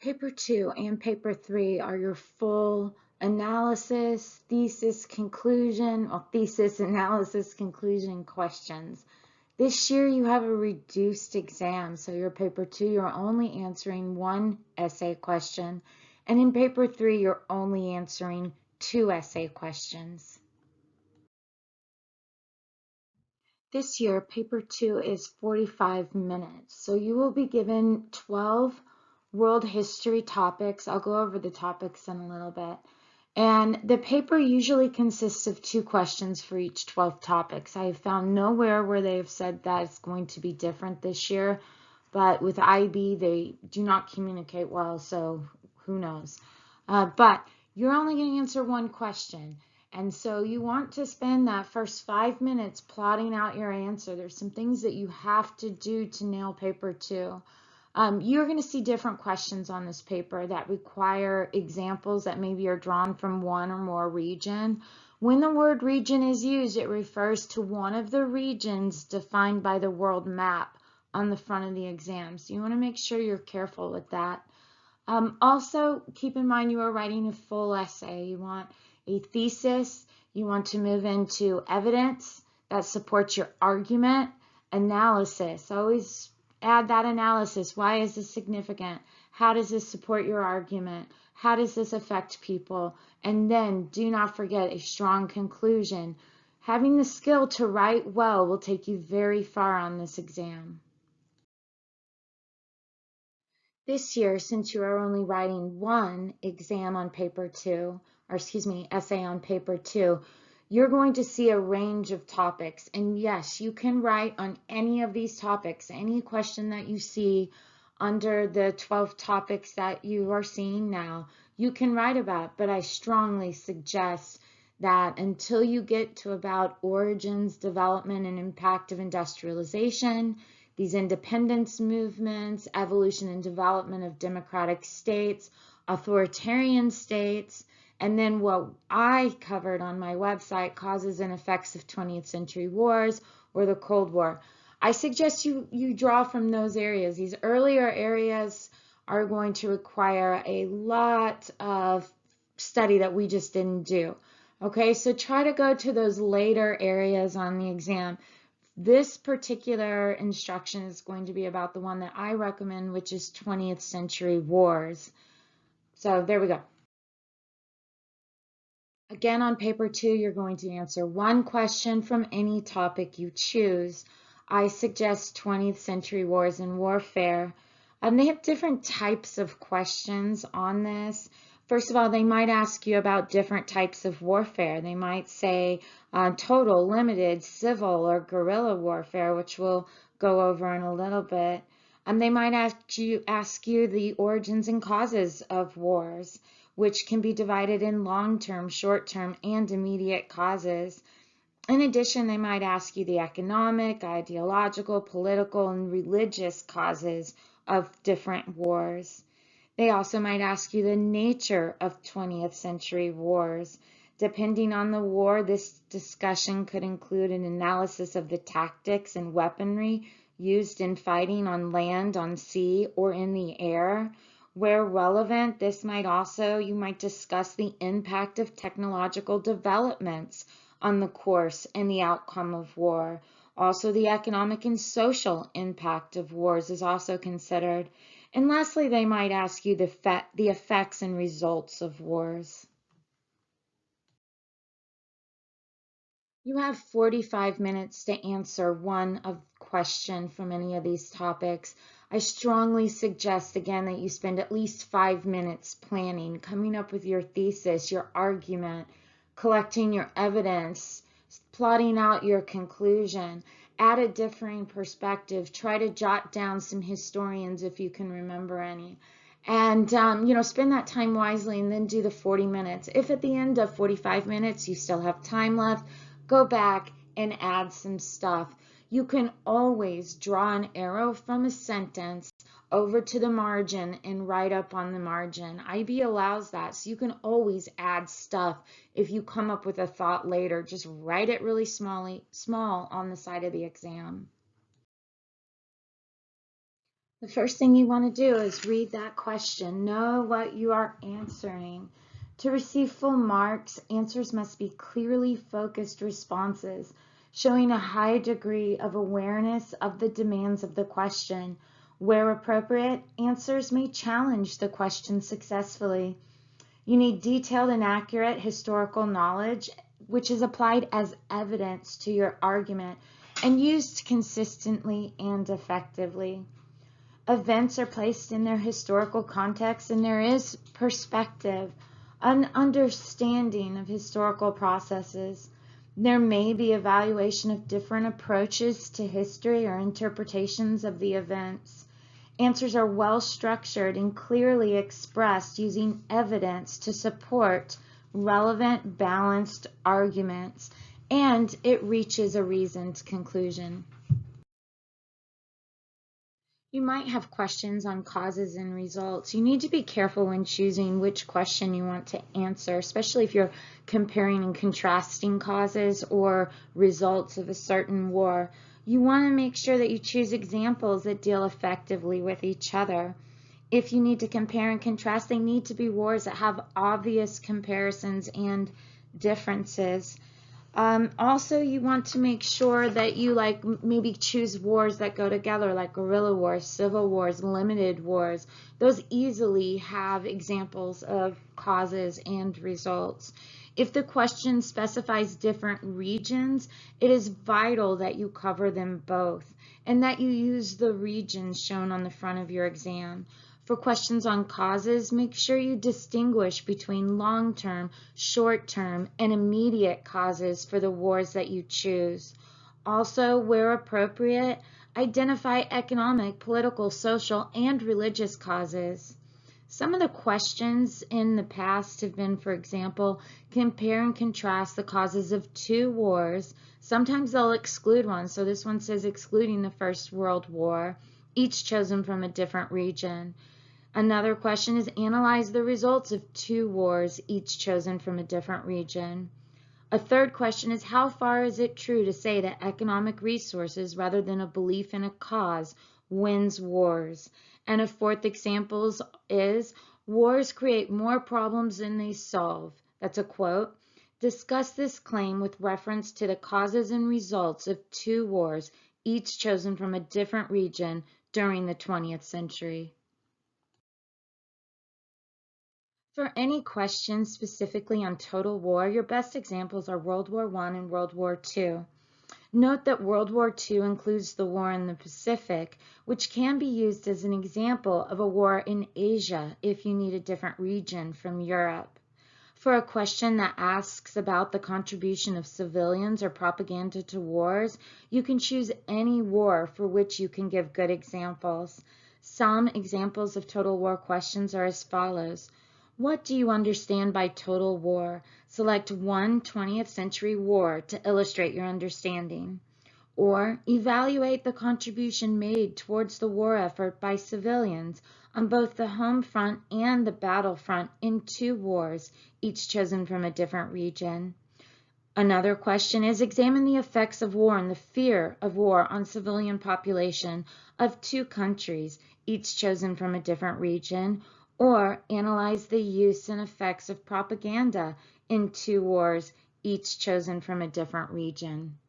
Paper 2 and Paper 3 are your full analysis, thesis, conclusion, or thesis, analysis, conclusion questions. This year you have a reduced exam, so your Paper 2 you're only answering one essay question, and in Paper 3 you're only answering 2 essay questions. This year, Paper 2 is 45 minutes, so you will be given 12 world history topics. I'll go over the topics in a little bit. And the paper usually consists of 2 questions for each 12 topics. I have found nowhere where they have said that it's going to be different this year, but with IB, they do not communicate well, so who knows. But you're only going to answer one question. And so you want to spend that first 5 minutes plotting out your answer. There's some things that you have to do to nail Paper 2. You're going to see different questions on this paper that require examples that maybe are drawn from one or more region. When the word region is used, it refers to one of the regions defined by the world map on the front of the exam. So you want to make sure you're careful with that. Also, keep in mind you are writing a full essay. You want a thesis, you want to move into evidence that supports your argument, analysis. Always add that analysis. Why is this significant? How does this support your argument? How does this affect people? And then do not forget a strong conclusion. Having the skill to write well will take you very far on this exam. This year, since you are only writing one exam on Paper 2, or excuse me, essay on Paper 2, you're going to see a range of topics. And yes, you can write on any of these topics, any question that you see under the 12 topics that you are seeing now, you can write about, but I strongly suggest that until you get to about origins, development, and impact of industrialization, these independence movements, evolution and development of democratic states, authoritarian states, and then what I covered on my website, causes and effects of 20th century wars or the Cold War. I suggest you draw from those areas. These earlier areas are going to require a lot of study that we just didn't do. Okay, so try to go to those later areas on the exam. This particular instruction is going to be about the one that I recommend, which is 20th century wars. So there we go. Again, on Paper 2, you're going to answer one question from any topic you choose. I suggest 20th century wars and warfare. They have different types of questions on this. First of all, they might ask you about different types of warfare. They might say total, limited, civil, or guerrilla warfare, which we'll go over in a little bit. They might ask you the origins and causes of wars, which can be divided in long-term, short-term, and immediate causes. In addition, they might ask you the economic, ideological, political, and religious causes of different wars. They also might ask you the nature of 20th century wars. Depending on the war, this discussion could include an analysis of the tactics and weaponry used in fighting on land, on sea, or in the air. Where relevant, you might discuss the impact of technological developments on the course and the outcome of war. Also, the economic and social impact of wars is also considered. And lastly, they might ask you the effects and results of wars. You have 45 minutes to answer one question from any of these topics. I strongly suggest, again, that you spend at least 5 minutes planning, coming up with your thesis, your argument, collecting your evidence, plotting out your conclusion. Add a differing perspective. Try to jot down some historians if you can remember any. And, spend that time wisely and then do the 40 minutes. If at the end of 45 minutes you still have time left, go back and add some stuff. You can always draw an arrow from a sentence over to the margin and write up on the margin. IB allows that, so you can always add stuff if you come up with a thought later. Just write it really small on the side of the exam. The first thing you want to do is read that question. Know what you are answering. To receive full marks, answers must be clearly focused responses, showing a high degree of awareness of the demands of the question. Where appropriate, answers may challenge the question successfully. You need detailed and accurate historical knowledge, which is applied as evidence to your argument and used consistently and effectively. Events are placed in their historical context, and there is perspective, an understanding of historical processes. There may be evaluation of different approaches to history or interpretations of the events. Answers are well structured and clearly expressed using evidence to support relevant, balanced arguments, and it reaches a reasoned conclusion. You might have questions on causes and results. You need to be careful when choosing which question you want to answer, especially if you're comparing and contrasting causes or results of a certain war. You want to make sure that you choose examples that deal effectively with each other. If you need to compare and contrast, they need to be wars that have obvious comparisons and differences. Also, you want to make sure that you maybe choose wars that go together, like guerrilla wars, civil wars, limited wars. Those easily have examples of causes and results. If the question specifies different regions, it is vital that you cover them both and that you use the regions shown on the front of your exam. For questions on causes, make sure you distinguish between long-term, short-term, and immediate causes for the wars that you choose. Also, where appropriate, identify economic, political, social, and religious causes. Some of the questions in the past have been, for example, compare and contrast the causes of two wars. Sometimes they'll exclude one, so this one says excluding the First World War, each chosen from a different region. Another question is analyze the results of two wars, each chosen from a different region. A third question is how far is it true to say that economic resources rather than a belief in a cause wins wars? And a fourth example is wars create more problems than they solve. That's a quote. Discuss this claim with reference to the causes and results of two wars, each chosen from a different region during the 20th century. For any questions specifically on total war, your best examples are World War I and World War II. Note that World War II includes the war in the Pacific, which can be used as an example of a war in Asia if you need a different region from Europe. For a question that asks about the contribution of civilians or propaganda to wars, you can choose any war for which you can give good examples. Some examples of total war questions are as follows. What do you understand by total war? Select one 20th century war to illustrate your understanding. Or evaluate the contribution made towards the war effort by civilians on both the home front and the battlefront in two wars, each chosen from a different region. Another question is examine the effects of war and the fear of war on civilian population of two countries, each chosen from a different region. Or analyze the use and effects of propaganda in two wars, each chosen from a different region.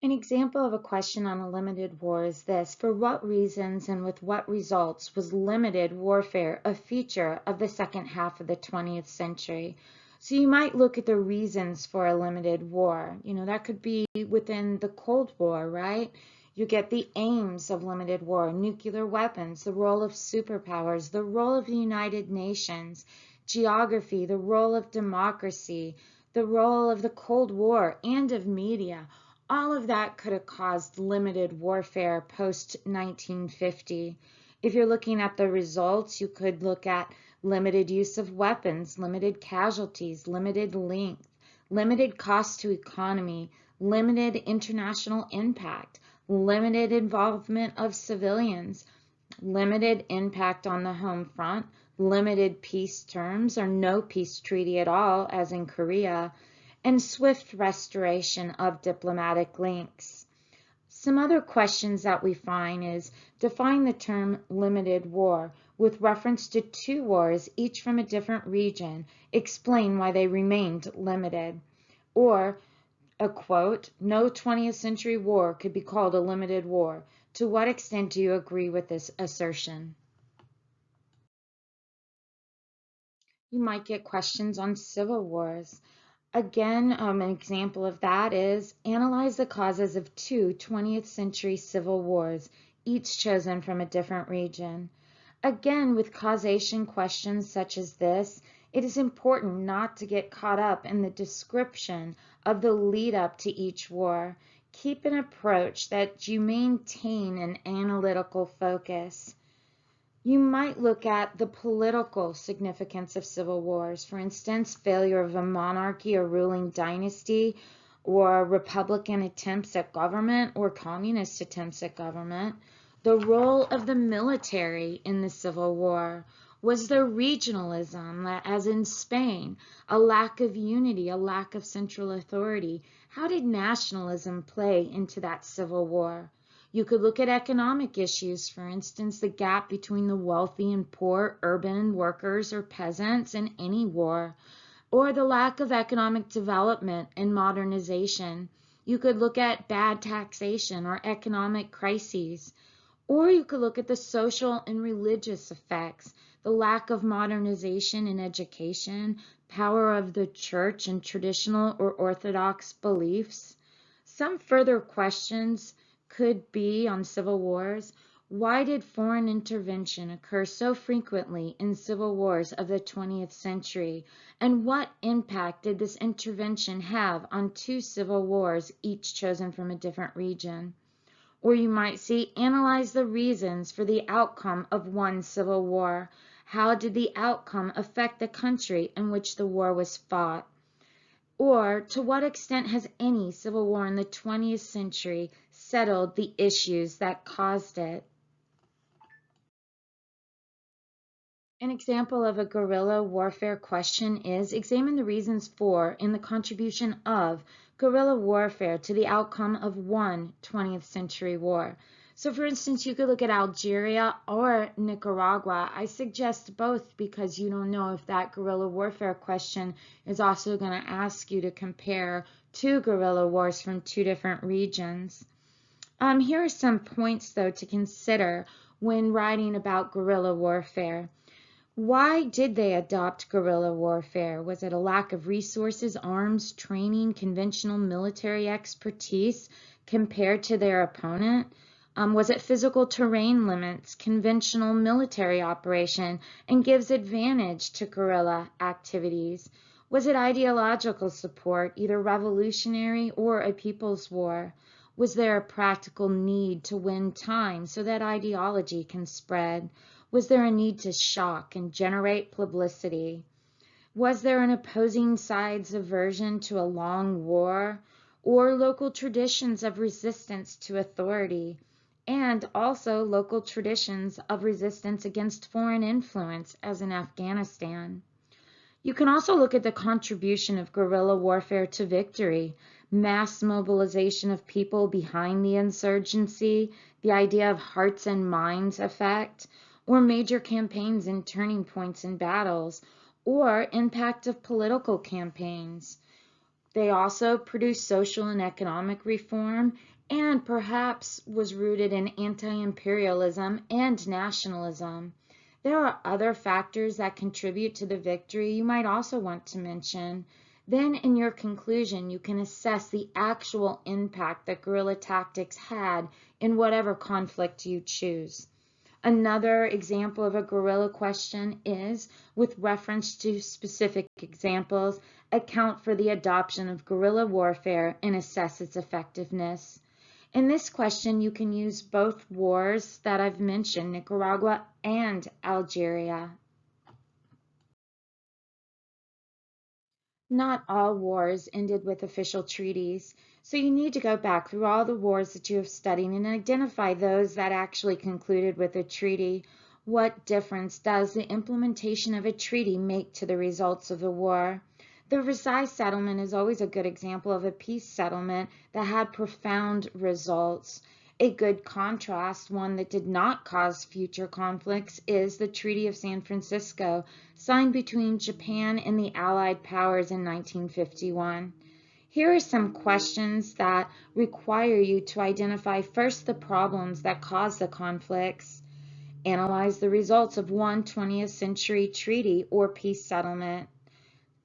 An example of a question on a limited war is this. For what reasons and with what results was limited warfare a feature of the second half of the 20th century? So you might look at the reasons for a limited war. That could be within the Cold War, right? You get the aims of limited war, nuclear weapons, the role of superpowers, the role of the United Nations, geography, the role of democracy, the role of the Cold War and of media. All of that could have caused limited warfare post-1950. If you're looking at the results, you could look at limited use of weapons, limited casualties, limited length, limited cost to economy, limited international impact, limited involvement of civilians, limited impact on the home front, limited peace terms or no peace treaty at all, as in Korea, and swift restoration of diplomatic links. Some other questions that we find is define the term limited war with reference to two wars, each from a different region. Explain why they remained limited. Or a quote, no 20th century war could be called a limited war. To what extent do you agree with this assertion? You might get questions on civil wars. Again, an example of that is analyze the causes of two 20th century civil wars, each chosen from a different region. Again, with causation questions such as this, it is important not to get caught up in the description of the lead up to each war. Keep an approach that you maintain an analytical focus. You might look at the political significance of civil wars, for instance, failure of a monarchy or ruling dynasty, or Republican attempts at government or communist attempts at government. The role of the military in the Civil War. Was there regionalism, as in Spain, a lack of unity, a lack of central authority? How did nationalism play into that Civil War? You could look at economic issues, for instance, the gap between the wealthy and poor urban workers or peasants in any war, or the lack of economic development and modernization. You could look at bad taxation or economic crises. Or you could look at the social and religious effects, the lack of modernization in education, power of the church and traditional or orthodox beliefs. Some further questions could be on civil wars. Why did foreign intervention occur so frequently in civil wars of the 20th century? And what impact did this intervention have on two civil wars, each chosen from a different region? Or you might see, analyze the reasons for the outcome of one civil war. How did the outcome affect the country in which the war was fought? Or to what extent has any civil war in the 20th century settled the issues that caused it? An example of a guerrilla warfare question is examine the reasons for and the contribution of guerrilla warfare to the outcome of one 20th century war. So for instance, you could look at Algeria or Nicaragua. I suggest both because you don't know if that guerrilla warfare question is also going to ask you to compare two guerrilla wars from two different regions. Here are some points though to consider when writing about guerrilla warfare. Why did they adopt guerrilla warfare? Was it a lack of resources, arms, training, conventional military expertise compared to their opponent? Was it physical terrain limits, conventional military operation, and gives advantage to guerrilla activities? Was it ideological support, either revolutionary or a people's war? Was there a practical need to win time so that ideology can spread? Was there a need to shock and generate publicity? Was there an opposing side's aversion to a long war or local traditions of resistance to authority? And also local traditions of resistance against foreign influence, as in Afghanistan. You can also look at the contribution of guerrilla warfare to victory, mass mobilization of people behind the insurgency, the idea of hearts and minds effect, or major campaigns and turning points in battles, or impact of political campaigns. They also produced social and economic reform, and perhaps was rooted in anti-imperialism and nationalism. There are other factors that contribute to the victory you might also want to mention. Then in your conclusion, you can assess the actual impact that guerrilla tactics had in whatever conflict you choose. Another example of a guerrilla question is, with reference to specific examples, account for the adoption of guerrilla warfare and assess its effectiveness. In this question, you can use both wars that I've mentioned, Nicaragua and Algeria. Not all wars ended with official treaties, so you need to go back through all the wars that you have studied and identify those that actually concluded with a treaty. What difference does the implementation of a treaty make to the results of the war? The Versailles Settlement is always a good example of a peace settlement that had profound results. A good contrast, one that did not cause future conflicts, is the Treaty of San Francisco, signed between Japan and the Allied powers in 1951. Here are some questions that require you to identify first the problems that cause the conflicts. Analyze the results of one 20th century treaty or peace settlement.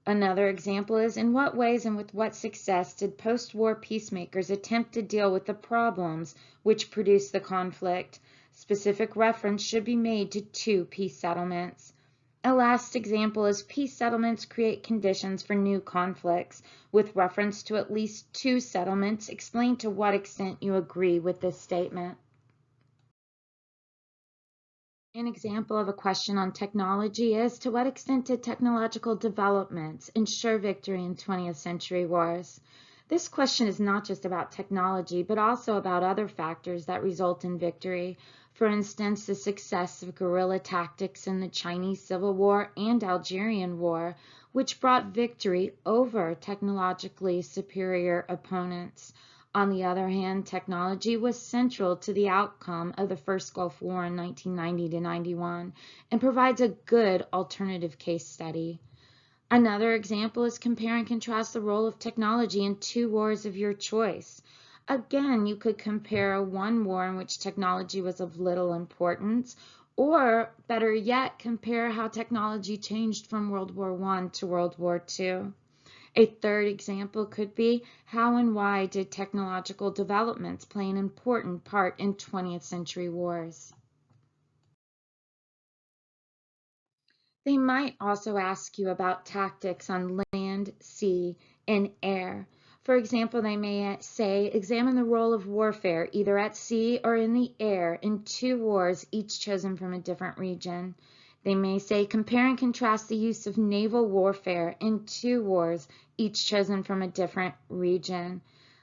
Another example is, in what ways and with what success did post-war peacemakers attempt to deal with the problems which produced the conflict? Specific reference should be made to two peace settlements. A last example is, peace settlements create conditions for new conflicts. With reference to at least two settlements, explain to what extent you agree with this statement. An example of a question on technology is, to what extent did technological developments ensure victory in 20th century wars? This question is not just about technology, but also about other factors that result in victory. For instance, the success of guerrilla tactics in the Chinese Civil War and Algerian War, which brought victory over technologically superior opponents. On the other hand, technology was central to the outcome of the First Gulf War in 1990 to 91 and provides a good alternative case study. Another example is, compare and contrast the role of technology in two wars of your choice. Again, you could compare one war in which technology was of little importance, or better yet, compare how technology changed from World War I to World War II. A third example could be, how and why did technological developments play an important part in 20th century wars? They might also ask you about tactics on land, sea, and air. For example, they may say, examine the role of warfare either at sea or in the air in two wars, each chosen from a different region. They may say, compare and contrast the use of naval warfare in two wars, each chosen from a different region.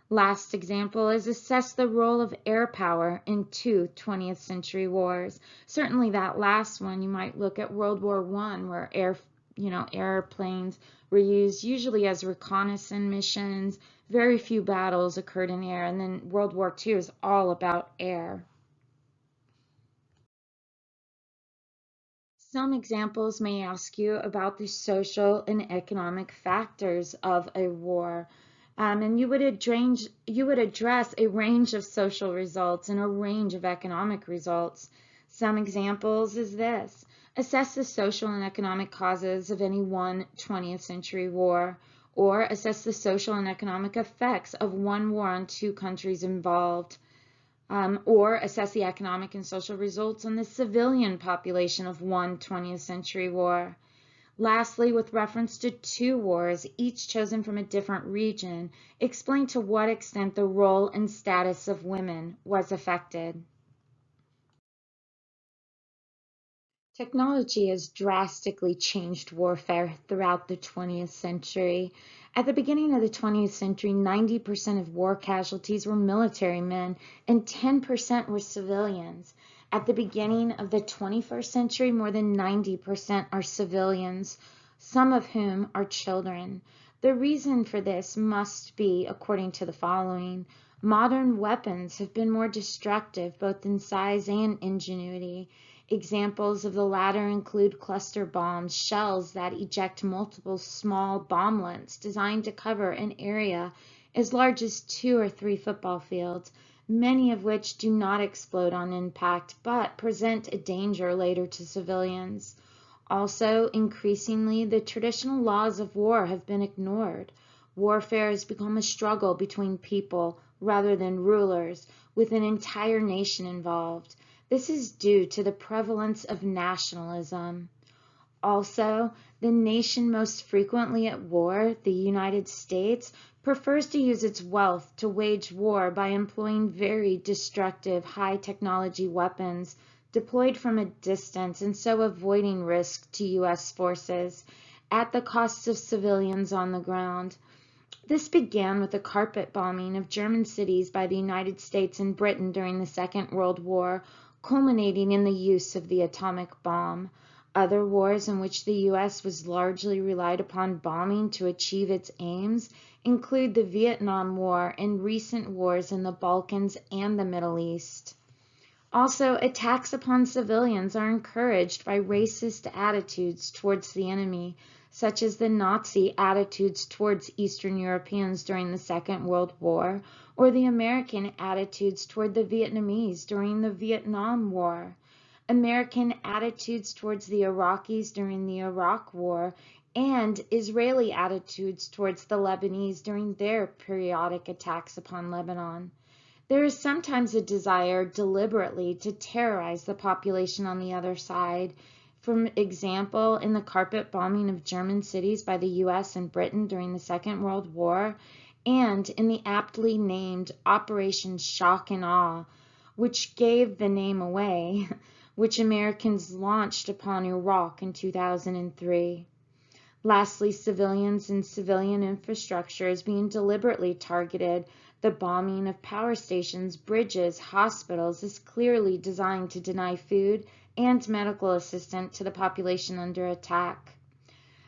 Last example is, assess the role of air power in two 20th century wars. Certainly that last one, you might look at World War I, where airplanes were used usually as reconnaissance missions. Very few battles occurred in air, and then World War II is all about air. Some examples may ask you about the social and economic factors of a war. And you would address a range of social results and a range of economic results. Some examples is this: assess the social and economic causes of any one 20th century war, or assess the social and economic effects of one war on two countries involved. Or assess the economic and social results on the civilian population of one 20th century war. Lastly, with reference to two wars, each chosen from a different region, explain to what extent the role and status of women was affected. Technology has drastically changed warfare throughout the 20th century. At the beginning of the 20th century, 90% of war casualties were military men and 10% were civilians. At the beginning of the 21st century, more than 90% are civilians, some of whom are children. The reason for this must be, according to the following: modern weapons have been more destructive both in size and ingenuity. Examples of the latter include cluster bombs, shells that eject multiple small bomblets designed to cover an area as large as 2 or 3 football fields, many of which do not explode on impact but present a danger later to civilians. Also, increasingly, the traditional laws of war have been ignored. Warfare has become a struggle between people rather than rulers, with an entire nation involved. This is due to the prevalence of nationalism. Also, the nation most frequently at war, the United States, prefers to use its wealth to wage war by employing very destructive high-technology weapons deployed from a distance, and so avoiding risk to U.S. forces at the cost of civilians on the ground. This began with the carpet bombing of German cities by the United States and Britain during the Second World War, culminating in the use of the atomic bomb. Other wars in which the U.S. was largely relied upon bombing to achieve its aims include the Vietnam War and recent wars in the Balkans and the Middle East. Also, attacks upon civilians are encouraged by racist attitudes towards the enemy, such as the Nazi attitudes towards Eastern Europeans during the Second World War, or the American attitudes toward the Vietnamese during the Vietnam War. American attitudes towards the Iraqis during the Iraq War, and Israeli attitudes towards the Lebanese during their periodic attacks upon Lebanon. There is sometimes a desire deliberately to terrorize the population on the other side. For example, in the carpet bombing of German cities by the US and Britain during the Second World War, and in the aptly named Operation Shock and Awe, which gave the name away, which Americans launched upon Iraq in 2003. Lastly, civilians and civilian infrastructure is being deliberately targeted. The bombing of power stations, bridges, hospitals is clearly designed to deny food and medical assistance to the population under attack.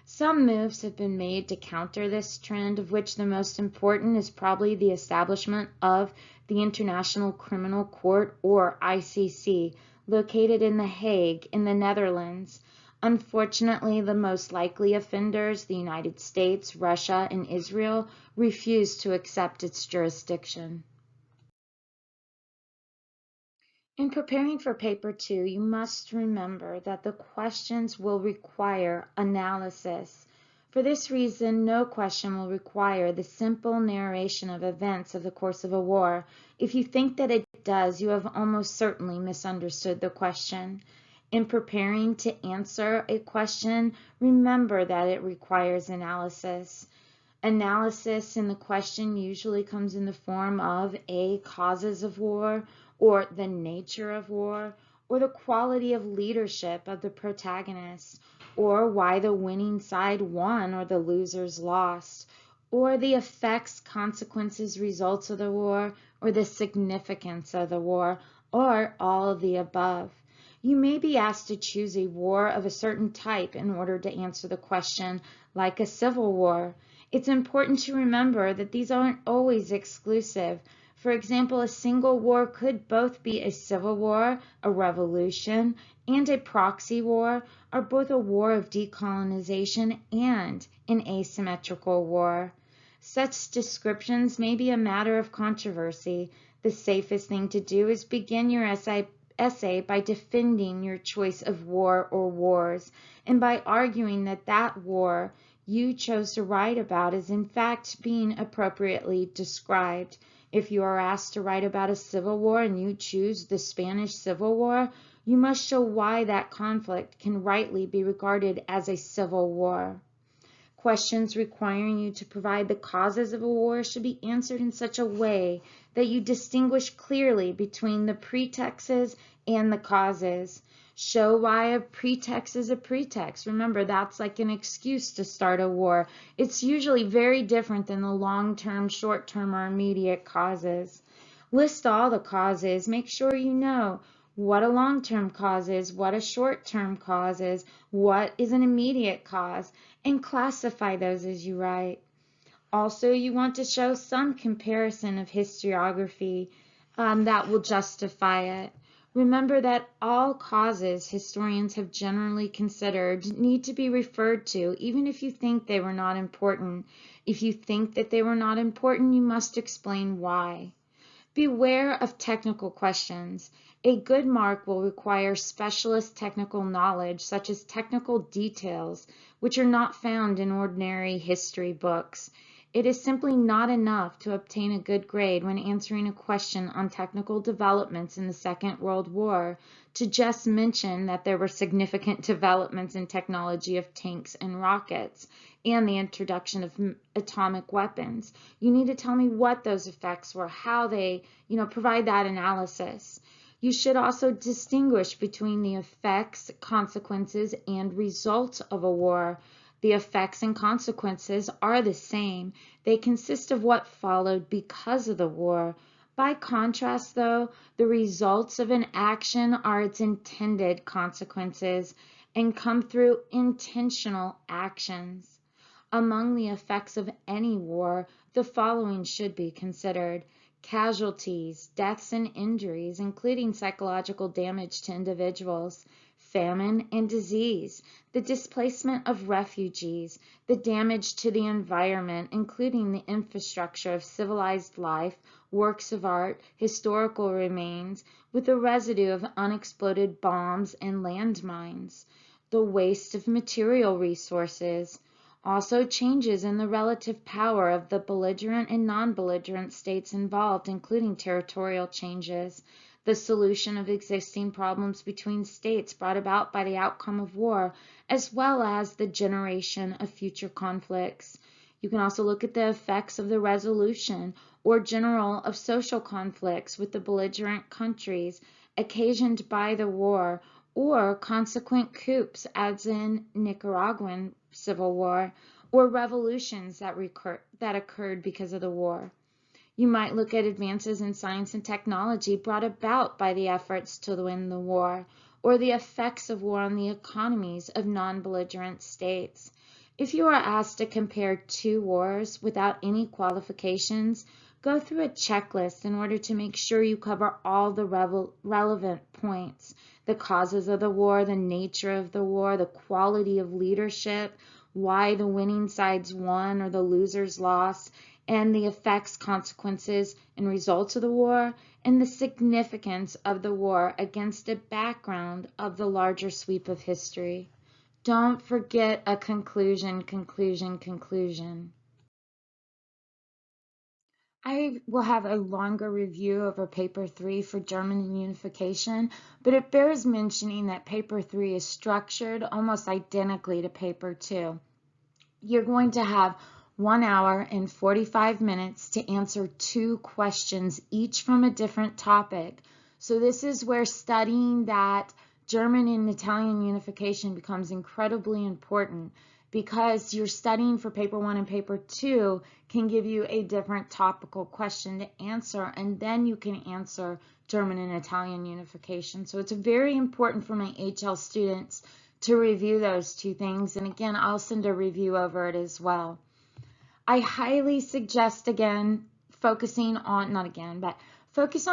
Some moves have been made to counter this trend, of which the most important is probably the establishment of the International Criminal Court, or ICC, located in The Hague in the Netherlands. Unfortunately, the most likely offenders, the United States, Russia, and Israel, refuse to accept its jurisdiction. In preparing for paper 2, you must remember that the questions will require analysis. For this reason, no question will require the simple narration of events of the course of a war. If you think that it does, you have almost certainly misunderstood the question. In preparing to answer a question, remember that it requires analysis. Analysis in the question usually comes in the form of A, causes of war, or the nature of war, or the quality of leadership of the protagonist, or why the winning side won or the losers lost, or the effects, consequences, results of the war, or the significance of the war, or all of the above. You may be asked to choose a war of a certain type in order to answer the question, like a civil war. It's important to remember that these aren't always exclusive. For example, a single war could both be a civil war, a revolution, and a proxy war, or both a war of decolonization and an asymmetrical war. Such descriptions may be a matter of controversy. The safest thing to do is begin your essay by defending your choice of war or wars, and by arguing that that war you chose to write about is in fact being appropriately described. If you are asked to write about a civil war and you choose the Spanish Civil War, you must show why that conflict can rightly be regarded as a civil war. Questions requiring you to provide the causes of a war should be answered in such a way that you distinguish clearly between the pretexts and the causes. Show why a pretext is a pretext. Remember, that's like an excuse to start a war. It's usually very different than the long-term, short-term, or immediate causes. List all the causes. Make sure you know what a long-term cause is, what a short-term cause is, what is an immediate cause, and classify those as you write. Also, you want to show some comparison of historiography that will justify it. Remember that all causes historians have generally considered need to be referred to, even if you think they were not important. If you think that they were not important, you must explain why. Beware of technical questions. A good mark will require specialist technical knowledge, such as technical details, which are not found in ordinary history books. It is simply not enough to obtain a good grade when answering a question on technical developments in the Second World War to just mention that there were significant developments in technology of tanks and rockets and the introduction of atomic weapons. You need to tell me what those effects were, how they, provide that analysis. You should also distinguish between the effects, consequences, and results of a war. The effects and consequences are the same. They consist of what followed because of the war. By contrast, though, the results of an action are its intended consequences. and come through intentional actions. Among the effects of any war, the following should be considered: casualties, deaths and injuries, including psychological damage to individuals, famine and disease, the displacement of refugees, the damage to the environment, including the infrastructure of civilized life, works of art, historical remains, with a residue of unexploded bombs and landmines, the waste of material resources, also changes in the relative power of the belligerent and non-belligerent states involved, including territorial changes, the solution of existing problems between states brought about by the outcome of war, as well as the generation of future conflicts. You can also look at the effects of the resolution or general of social conflicts with the belligerent countries occasioned by the war, or consequent coups, as in Nicaraguan civil war, or revolutions that occurred because of the war. You might look at advances in science and technology brought about by the efforts to win the war, or the effects of war on the economies of non-belligerent states. If you are asked to compare two wars without any qualifications, go through a checklist in order to make sure you cover all the relevant points: the causes of the war, the nature of the war, the quality of leadership, why the winning sides won or the losers lost, and the effects, consequences, and results of the war, and the significance of the war against a background of the larger sweep of history. Don't forget a conclusion, conclusion, conclusion. I will have a longer review over paper 3 for German unification, but it bears mentioning that paper 3 is structured almost identically to paper 2. You're going to have 1 hour and 45 minutes to answer 2 questions, each from a different topic. So this is where studying that German and Italian unification becomes incredibly important, because you're studying for paper 1 and paper 2 can give you a different topical question to answer, and then you can answer German and Italian unification. So it's very important for my HL students to review those 2 things, and again, I'll send a review over it as well. I highly suggest, again, focus on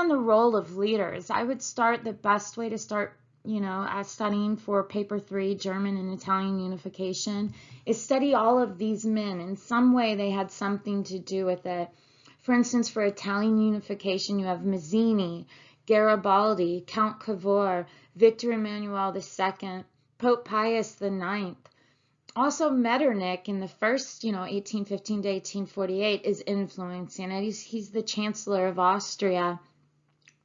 the role of leaders. I would start, the best way to start, as studying for paper 3, German and Italian unification, is study all of these men. In some way, they had something to do with it. For instance, for Italian unification, you have Mazzini, Garibaldi, Count Cavour, Victor Emmanuel II, Pope Pius IX. Also, Metternich in the first, 1815 to 1848 is influencing it. He's the Chancellor of Austria.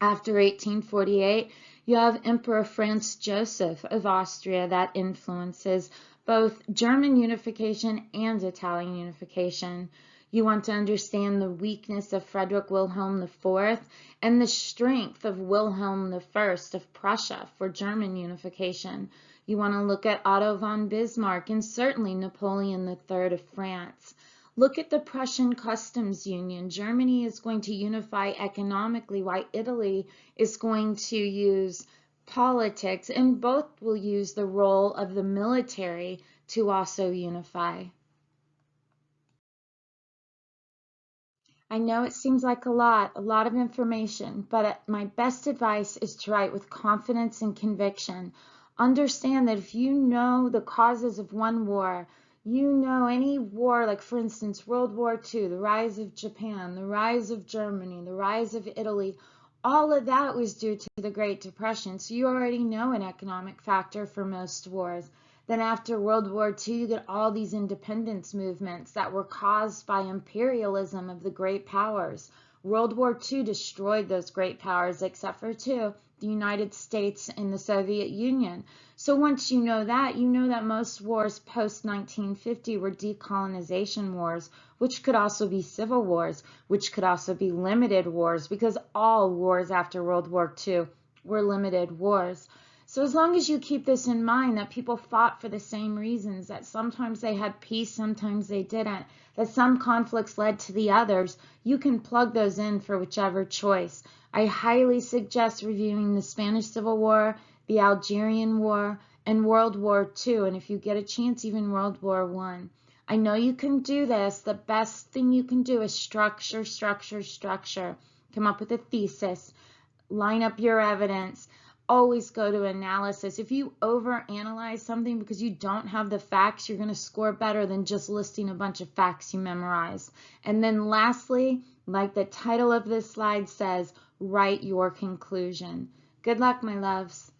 After 1848, you have Emperor Franz Joseph of Austria that influences both German unification and Italian unification. You want to understand the weakness of Frederick Wilhelm IV and the strength of Wilhelm I of Prussia for German unification. You want to look at Otto von Bismarck and certainly Napoleon III of France. Look at the Prussian customs union. Germany is going to unify economically, while Italy is going to use politics, and both will use the role of the military to also unify. I know it seems like a lot of information, but my best advice is to write with confidence and conviction. Understand that if you know the causes of one war, you know any war, like for instance, World War II, the rise of Japan, the rise of Germany, the rise of Italy, all of that was due to the Great Depression. So you already know an economic factor for most wars. Then after World War II, you get all these independence movements that were caused by imperialism of the great powers. World War II destroyed those great powers, except for 2, the United States and the Soviet Union. So once you know that most wars post-1950 were decolonization wars, which could also be civil wars, which could also be limited wars, because all wars after World War II were limited wars. So as long as you keep this in mind, that people fought for the same reasons, that sometimes they had peace, sometimes they didn't, that some conflicts led to the others, you can plug those in for whichever choice. I highly suggest reviewing the Spanish Civil War, the Algerian War, and World War II, and if you get a chance, even World War I. I know you can do this. The best thing you can do is structure, structure, structure. Come up with a thesis, line up your evidence, always go to analysis. If you overanalyze something because you don't have the facts, you're going to score better than just listing a bunch of facts you memorized. And then lastly, like the title of this slide says, write your conclusion. Good luck, my loves.